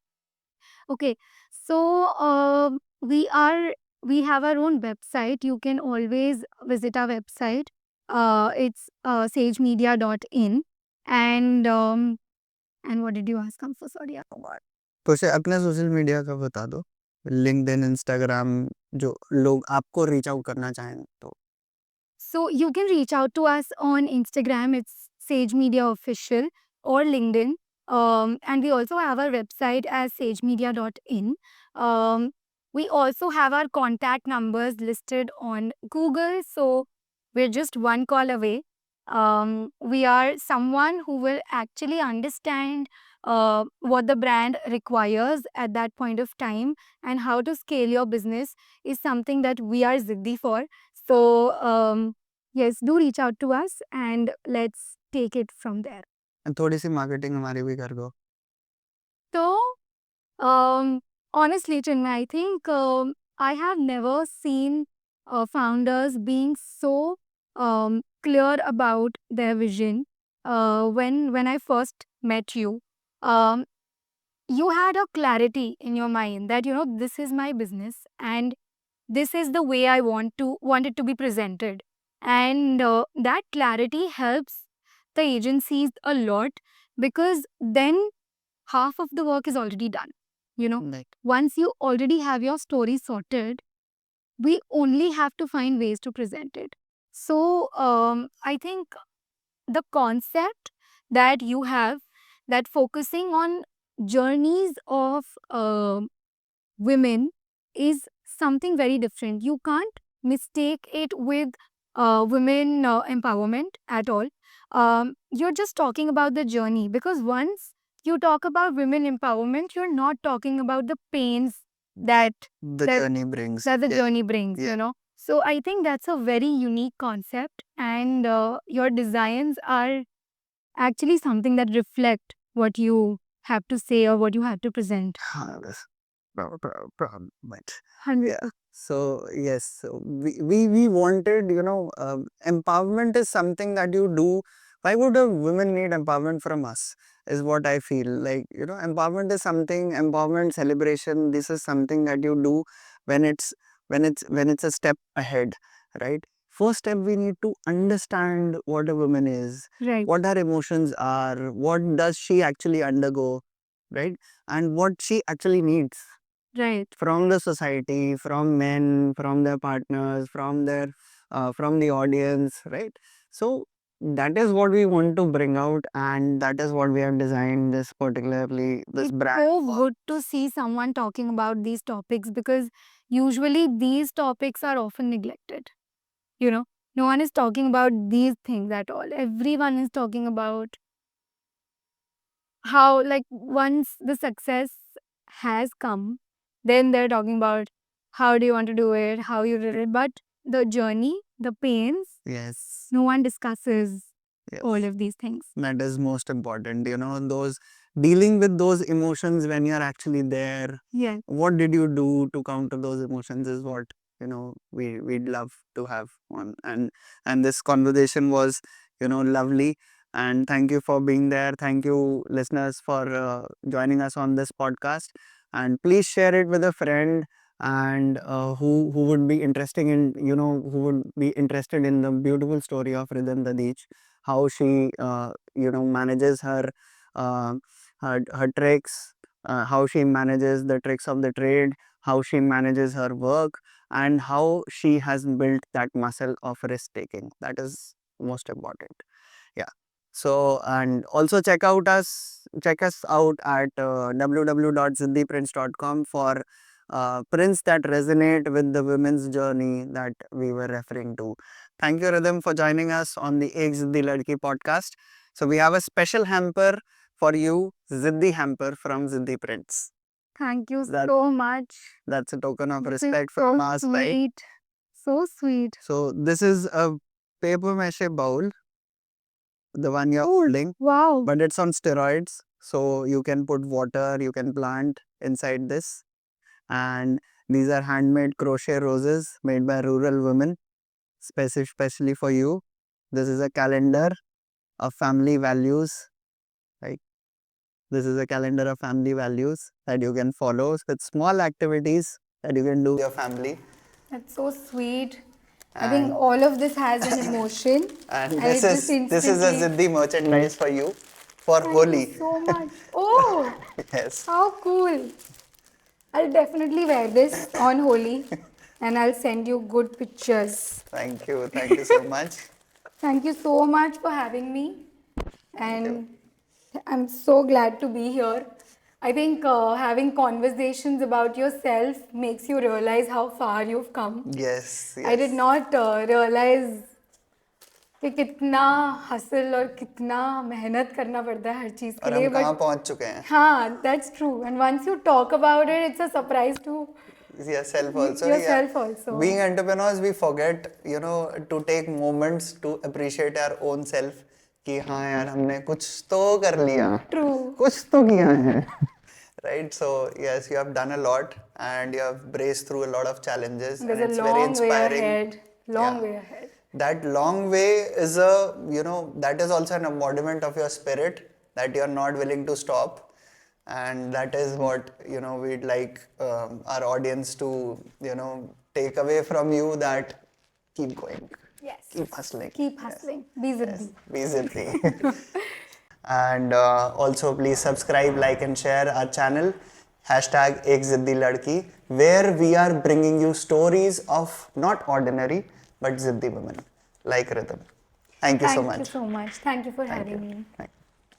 Okay, so we have our own website. You can always visit our website. It's sagemedia.in. And what did you ask? I'm so sorry. I forgot. तो उसे अपने social media का बता दो, LinkedIn, Instagram, जो लोग आपको reach out करना चाहें तो। So you can reach out to us on Instagram. It's Sage Media Official or LinkedIn. And we also have our website as sagemedia.in. We also have our contact numbers listed on Google. So we're just one call away. We are someone who will actually understand what the brand requires at that point of time, and how to scale your business is something that we are Ziddi for. So, yes, do reach out to us and let's take it from there. थोड़ी सी marketing हमारी भी कर दो। So, honestly, Chinmay, I think I have never seen founders being so clear about their vision. When I first met you, um, you had a clarity in your mind that, this is my business and this is the way I want it to be presented. And that clarity helps the agencies a lot, because then half of the work is already done. Like, Once you already have your story sorted, we only have to find ways to present it. So I think the concept that you have, that focusing on journeys of women, is something very different. You can't mistake it with women empowerment at all. You're just talking about the journey, because once you talk about women empowerment, you're not talking about the pains that the that, journey brings. that the Yeah. journey brings, Yeah. So I think that's a very unique concept, and your designs are actually something that reflect what you have to say or what you have to present. That's problem. But 100%. yeah. So yes, so we wanted, empowerment is something that you do. Why would a woman need empowerment from us? Is what I feel like. Empowerment is something. Empowerment celebration. This is something that you do when it's a step ahead, right? First step, we need to understand what a woman is, Right. what her emotions are, what does she actually undergo, right? And what she actually needs Right. from the society, from men, from their partners, from the audience, right? So that is what we want to bring out, and that is what we have designed this particularly this It's brand. so good to see someone talking about these topics, because usually these topics are often neglected. No one is talking about these things at all. Everyone is talking about how, like, once the success has come, then they're talking about how do you want to do it, how you did it. But the journey, the pains, Yes, no one discusses all yes, of these things. that is most important. Those dealing with those emotions when you're actually there. Yes. What did you do to counter those emotions is what we'd love to have on. And this conversation was lovely, and thank you for being there. Thank you, listeners, for joining us on this podcast, and please share it with a friend, and who would be interesting in who would be interested in the beautiful story of Rhythm Dadich, how she manages uh, her tricks, how she manages the tricks of the trade, how she manages her work, and how she has built that muscle of risk taking. That is most important. Yeah. So, and also check us out at www.ziddiprints.com for prints that resonate with the women's journey that we were referring to. Thank you, Rhythm, for joining us on the Ek Ziddi Ladki podcast. So we have a special hamper for you, Ziddi hamper from Ziddi Prints. Thank you That- so much. That's a token of This is respect so from us, right? sweet. So sweet. So this is a paper mache bowl, the one you're holding, Wow. but it's on steroids. So you can put water, you can plant inside this. And these are handmade crochet roses made by rural women, especially for you. This is a calendar of family values, right? This is a calendar of family values that you can follow with small activities that you can do with your family. That's so sweet. I think And all of this has an emotion, and and this it just is a instantly. Ziddhi merchandise for you for Thank Holi. you so much. Oh, Yes. how cool! I'll definitely wear this on Holi, and I'll send you good pictures. Thank you. Thank you so much. Thank you so much for having me, Thank you. and I'm so glad to be here. I think having conversations about yourself makes you realize how far you've come. Yes. I did Yes. not realize कि कितना hustle और कितना मेहनत करना पड़ता है हर चीज़ के और हम लिए कहाँ बट पहुँच चुके हैं? हाँ that's true and once you talk about it it's a surprise to Yourself also. yourself Yeah. also. Being entrepreneurs, we forget, to take moments to appreciate our own self. कि हाँ यार हमने कुछ तो कर लिया. True. कुछ तो किया है. Right? So yes, you have done a lot and you have braced through a lot of challenges, There's and a it's very long way inspiring. ahead. Long Yeah. way ahead. That long way is that is also an embodiment of your spirit, that you're not willing to stop. And that is what, we'd like our audience to, take away from you, that keep going. Yes. Keep hustling. Keep Yes. hustling. Be Ziddhi. Be Ziddhi. And also please subscribe, like and share our channel #EkZiddiLadki, where we are bringing you stories of not ordinary but Ziddhi women like Rhythm. Thank you so Thank you much. so much. Thank you for Thank having you. me. Thank you.